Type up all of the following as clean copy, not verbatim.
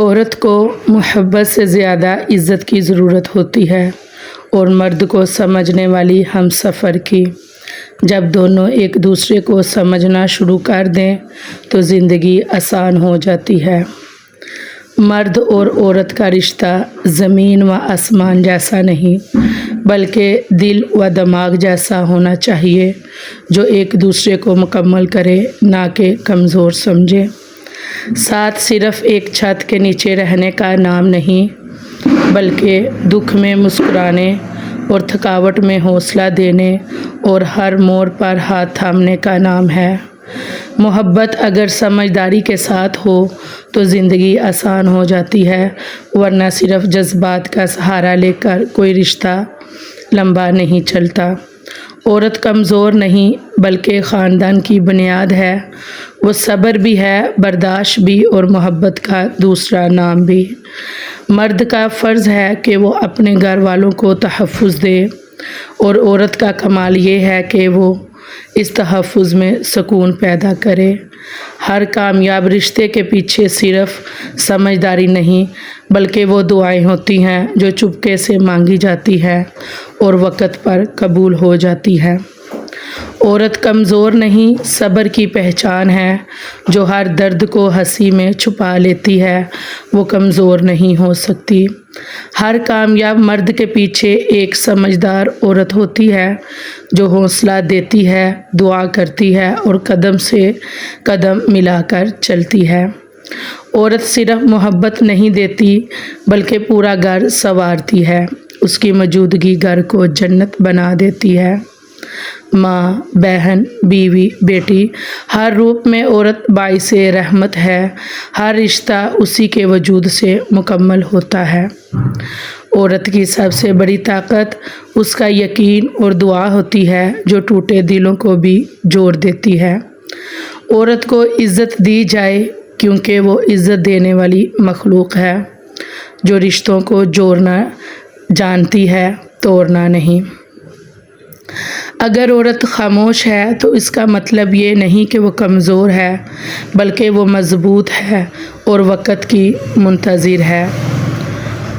عورت کو محبت سے زیادہ عزت کی ضرورت ہوتی ہے اور مرد کو سمجھنے والی ہم سفر کی۔ جب دونوں ایک دوسرے کو سمجھنا شروع کر دیں تو زندگی آسان ہو جاتی ہے۔ مرد اور عورت کا رشتہ زمین و آسمان جیسا نہیں بلکہ دل و دماغ جیسا ہونا چاہیے، جو ایک دوسرے کو مکمل کرے نہ کہ کمزور سمجھے۔ ساتھ صرف ایک چھت کے نیچے رہنے کا نام نہیں بلکہ دکھ میں مسکرانے اور تھکاوٹ میں حوصلہ دینے اور ہر موڑ پر ہاتھ تھامنے کا نام ہے۔ محبت اگر سمجھداری کے ساتھ ہو تو زندگی آسان ہو جاتی ہے، ورنہ صرف جذبات کا سہارا لے کر کوئی رشتہ لمبا نہیں چلتا۔ عورت کمزور نہیں بلکہ خاندان کی بنیاد ہے۔ وہ صبر بھی ہے، برداشت بھی اور محبت کا دوسرا نام بھی۔ مرد کا فرض ہے کہ وہ اپنے گھر والوں کو تحفظ دے اور عورت کا کمال یہ ہے کہ وہ اس تحفظ میں سکون پیدا کرے۔ ہر کامیاب رشتے کے پیچھے صرف سمجھداری نہیں بلکہ وہ دعائیں ہوتی ہیں جو چپکے سے مانگی جاتی ہے اور وقت پر قبول ہو جاتی ہے۔ عورت کمزور نہیں، صبر کی پہچان ہے۔ جو ہر درد کو ہنسی میں چھپا لیتی ہے وہ کمزور نہیں ہو سکتی۔ ہر کامیاب مرد کے پیچھے ایک سمجھدار عورت ہوتی ہے جو حوصلہ دیتی ہے، دعا کرتی ہے اور قدم سے قدم ملا کر چلتی ہے۔ عورت صرف محبت نہیں دیتی بلکہ پورا گھر سنوارتی ہے۔ اس کی موجودگی گھر کو جنت بنا دیتی ہے۔ ماں، بہن، بیوی، بیٹی، ہر روپ میں عورت باعث رحمت ہے۔ ہر رشتہ اسی کے وجود سے مکمل ہوتا ہے۔ عورت کی سب سے بڑی طاقت اس کا یقین اور دعا ہوتی ہے جو ٹوٹے دلوں کو بھی جوڑ دیتی ہے۔ عورت کو عزت دی جائے کیونکہ وہ عزت دینے والی مخلوق ہے، جو رشتوں کو جوڑنا جانتی ہے، توڑنا نہیں۔ اگر عورت خاموش ہے تو اس کا مطلب یہ نہیں کہ وہ کمزور ہے بلکہ وہ مضبوط ہے اور وقت کی منتظر ہے۔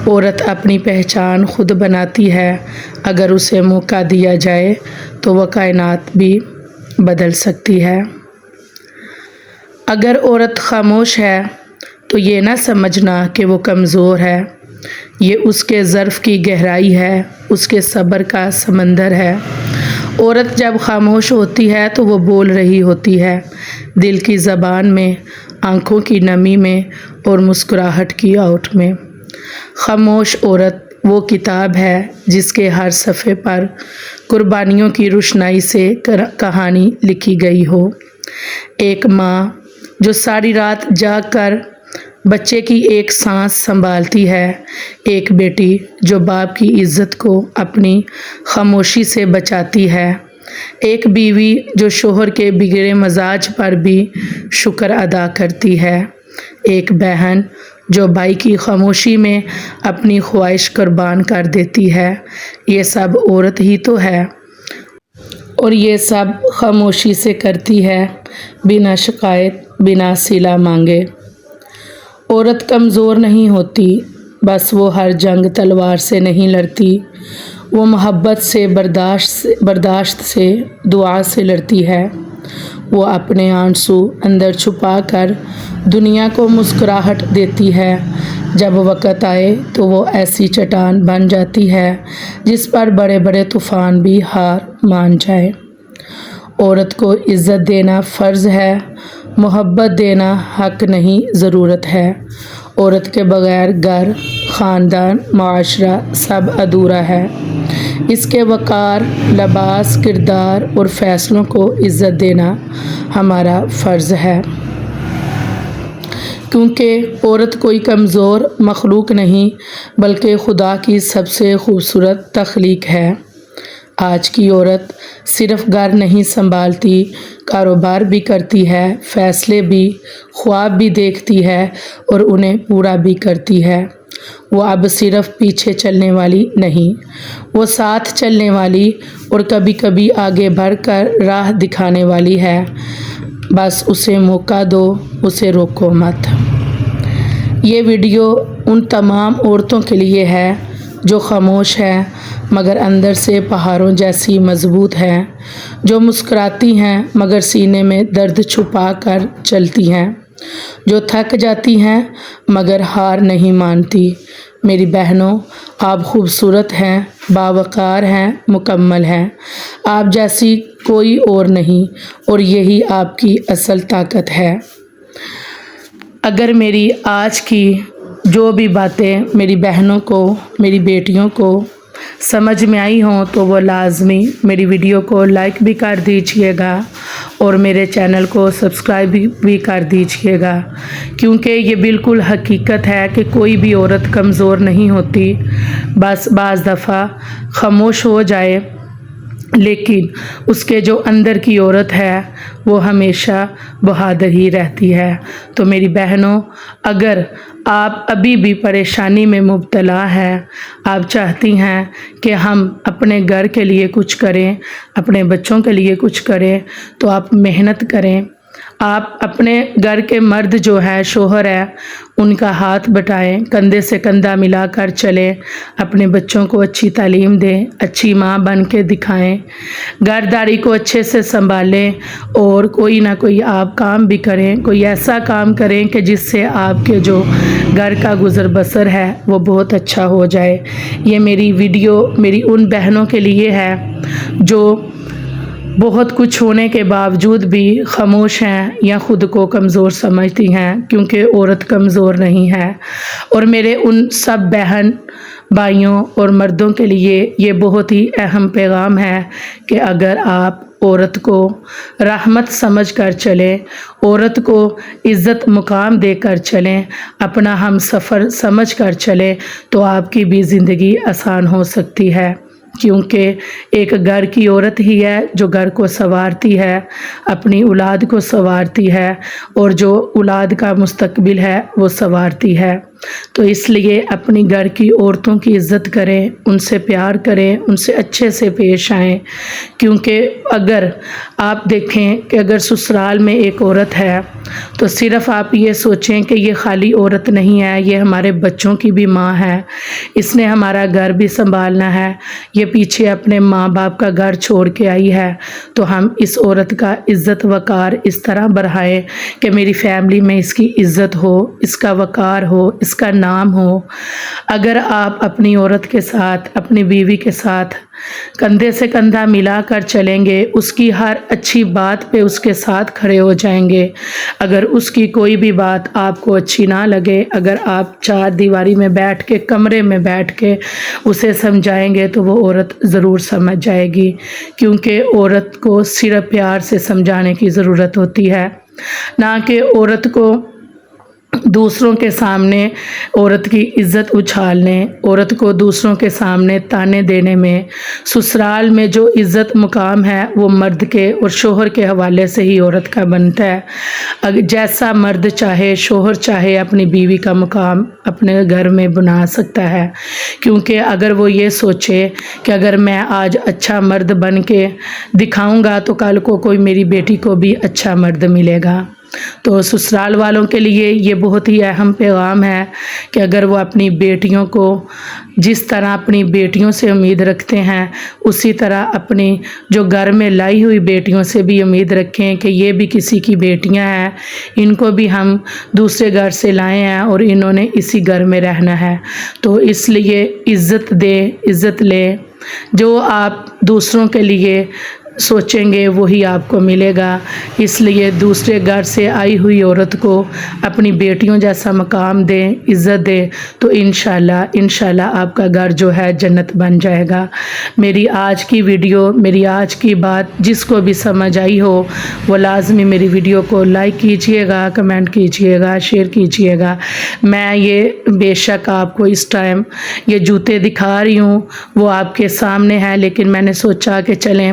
عورت اپنی پہچان خود بناتی ہے۔ اگر اسے موقع دیا جائے تو وہ کائنات بھی بدل سکتی ہے۔ اگر عورت خاموش ہے تو یہ نہ سمجھنا کہ وہ کمزور ہے، یہ اس کے ظرف کی گہرائی ہے، اس کے صبر کا سمندر ہے۔ عورت جب خاموش ہوتی ہے تو وہ بول رہی ہوتی ہے، دل کی زبان میں، آنکھوں کی نمی میں اور مسکراہٹ کی آہٹ میں۔ خاموش عورت وہ کتاب ہے جس کے ہر صفحے پر قربانیوں کی روشنائی سے کہانی لکھی گئی ہو۔ ایک ماں جو ساری رات جاگ کر بچے کی ایک سانس سنبھالتی ہے، ایک بیٹی جو باپ کی عزت کو اپنی خاموشی سے بچاتی ہے، ایک بیوی جو شوہر کے بگڑے مزاج پر بھی شکر ادا کرتی ہے، ایک بہن جو بھائی کی خاموشی میں اپنی خواہش قربان کر دیتی ہے۔ یہ سب عورت ہی تو ہے اور یہ سب خاموشی سے کرتی ہے، بنا شکایت، بنا صلہ مانگے۔ عورت کمزور نہیں ہوتی، بس وہ ہر جنگ تلوار سے نہیں لڑتی، وہ محبت سے، برداشت سے، دعا سے لڑتی ہے۔ وہ اپنے آنسو اندر چھپا کر دنیا کو مسکراہٹ دیتی ہے۔ جب وقت آئے تو وہ ایسی چٹان بن جاتی ہے جس پر بڑے بڑے طوفان بھی ہار مان جائیں۔ عورت کو عزت دینا فرض ہے، محبت دینا حق نہیں، ضرورت ہے۔ عورت کے بغیر گھر، خاندان، معاشرہ سب ادھورا ہے۔ اس کے وقار، لباس، کردار اور فیصلوں کو عزت دینا ہمارا فرض ہے، کیونکہ عورت کوئی کمزور مخلوق نہیں بلکہ خدا کی سب سے خوبصورت تخلیق ہے۔ آج کی عورت صرف گھر نہیں سنبھالتی، کاروبار بھی کرتی ہے، فیصلے بھی، خواب بھی دیکھتی ہے اور انہیں پورا بھی کرتی ہے۔ وہ اب صرف پیچھے چلنے والی نہیں، وہ ساتھ چلنے والی اور کبھی کبھی آگے بڑھ کر راہ دکھانے والی ہے۔ بس اسے موقع دو، اسے روکو مت۔ یہ ویڈیو ان تمام عورتوں کے لیے ہے جو خاموش ہیں مگر اندر سے پہاڑوں جیسی مضبوط ہیں، جو مسکراتی ہیں مگر سینے میں درد چھپا کر چلتی ہیں، جو تھک جاتی ہیں مگر ہار نہیں مانتی۔ میری بہنوں، آپ خوبصورت ہیں، باوقار ہیں، مکمل ہیں، آپ جیسی کوئی اور نہیں، اور یہی آپ کی اصل طاقت ہے۔ اگر میری آج کی جو بھی باتیں میری بہنوں کو، میری بیٹیوں کو سمجھ میں آئی ہوں تو وہ لازمی میری ویڈیو کو لائک بھی کر دیجئے گا اور میرے چینل کو سبسکرائب بھی کر دیجئے گا، کیونکہ یہ بالکل حقیقت ہے کہ کوئی بھی عورت کمزور نہیں ہوتی، بس بعض دفعہ خاموش ہو جائے لیکن اس کے جو اندر کی عورت ہے وہ ہمیشہ بہادر ہی رہتی ہے۔ تو میری بہنوں، اگر آپ ابھی بھی پریشانی میں مبتلا ہیں، آپ چاہتی ہیں کہ ہم اپنے گھر کے لیے کچھ کریں، اپنے بچوں کے لیے کچھ کریں، تو آپ محنت کریں۔ آپ اپنے گھر کے مرد جو ہے، شوہر ہے، ان کا ہاتھ بٹائیں، کندھے سے کندھا ملا کر چلیں، اپنے بچوں کو اچھی تعلیم دیں، اچھی ماں بن کے دکھائیں، گھرداری کو اچھے سے سنبھالیں، اور کوئی نہ کوئی آپ کام بھی کریں، کوئی ایسا کام کریں کہ جس سے آپ کے جو گھر کا گزر بسر ہے وہ بہت اچھا ہو جائے۔ یہ میری ویڈیو میری ان بہنوں کے لیے ہے جو بہت کچھ ہونے کے باوجود بھی خاموش ہیں یا خود کو کمزور سمجھتی ہیں، کیونکہ عورت کمزور نہیں ہے۔ اور میرے ان سب بہن بھائیوں اور مردوں کے لیے یہ بہت ہی اہم پیغام ہے کہ اگر آپ عورت کو رحمت سمجھ کر چلیں، عورت کو عزت مقام دے کر چلیں، اپنا ہم سفر سمجھ کر چلیں، تو آپ کی بھی زندگی آسان ہو سکتی ہے، کیونکہ ایک گھر کی عورت ہی ہے جو گھر کو سنوارتی ہے، اپنی اولاد کو سنوارتی ہے، اور جو اولاد کا مستقبل ہے وہ سنوارتی ہے۔ تو اس لیے اپنی گھر کی عورتوں کی عزت کریں، ان سے پیار کریں، ان سے اچھے سے پیش آئیں، کیونکہ اگر آپ دیکھیں کہ اگر سسرال میں ایک عورت ہے تو صرف آپ یہ سوچیں کہ یہ خالی عورت نہیں ہے، یہ ہمارے بچوں کی بھی ماں ہے، اس نے ہمارا گھر بھی سنبھالنا ہے، یہ پیچھے اپنے ماں باپ کا گھر چھوڑ کے آئی ہے، تو ہم اس عورت کا عزت وقار اس طرح بڑھائیں کہ میری فیملی میں اس کی عزت ہو، اس کا وقار ہو، اس کا نام ہو۔ اگر آپ اپنی عورت کے ساتھ، اپنی بیوی کے ساتھ کندھے سے کندھا ملا کر چلیں گے، اس کی ہر اچھی بات پہ اس کے ساتھ کھڑے ہو جائیں گے، اگر اس کی کوئی بھی بات آپ کو اچھی نہ لگے، اگر آپ چار دیواری میں بیٹھ کے، کمرے میں بیٹھ کے اسے سمجھائیں گے تو وہ عورت ضرور سمجھ جائے گی، کیونکہ عورت کو صرف پیار سے سمجھانے کی ضرورت ہوتی ہے، نہ کہ عورت کو دوسروں کے سامنے عورت کی عزت اچھالنے، عورت کو دوسروں کے سامنے تانے دینے میں۔ سسرال میں جو عزت مقام ہے وہ مرد کے اور شوہر کے حوالے سے ہی عورت کا بنتا ہے۔ اگر جیسا مرد چاہے، شوہر چاہے، اپنی بیوی کا مقام اپنے گھر میں بنا سکتا ہے، کیونکہ اگر وہ یہ سوچے کہ اگر میں آج اچھا مرد بن کے دکھاؤں گا تو کل کو کوئی میری بیٹی کو بھی اچھا مرد ملے گا۔ تو سسرال والوں کے لیے یہ بہت ہی اہم پیغام ہے کہ اگر وہ اپنی بیٹیوں کو جس طرح اپنی بیٹیوں سے امید رکھتے ہیں، اسی طرح اپنی جو گھر میں لائی ہوئی بیٹیوں سے بھی امید رکھیں کہ یہ بھی کسی کی بیٹیاں ہیں، ان کو بھی ہم دوسرے گھر سے لائے ہیں اور انہوں نے اسی گھر میں رہنا ہے۔ تو اس لیے عزت دیں، عزت لیں، جو آپ دوسروں کے لیے سوچیں گے وہی آپ کو ملے گا۔ اس لیے دوسرے گھر سے آئی ہوئی عورت کو اپنی بیٹیوں جیسا مقام دیں، عزت دیں، تو انشاءاللہ آپ کا گھر جو ہے جنت بن جائے گا۔ میری آج کی ویڈیو، میری آج کی بات جس کو بھی سمجھ آئی ہو وہ لازمی میری ویڈیو کو لائک کیجئے گا، کمنٹ کیجئے گا، شیئر کیجئے گا۔ میں یہ بے شک آپ کو اس ٹائم یہ جوتے دکھا رہی ہوں وہ آپ کے سامنے ہیں، لیکن میں نے سوچا کہ چلیں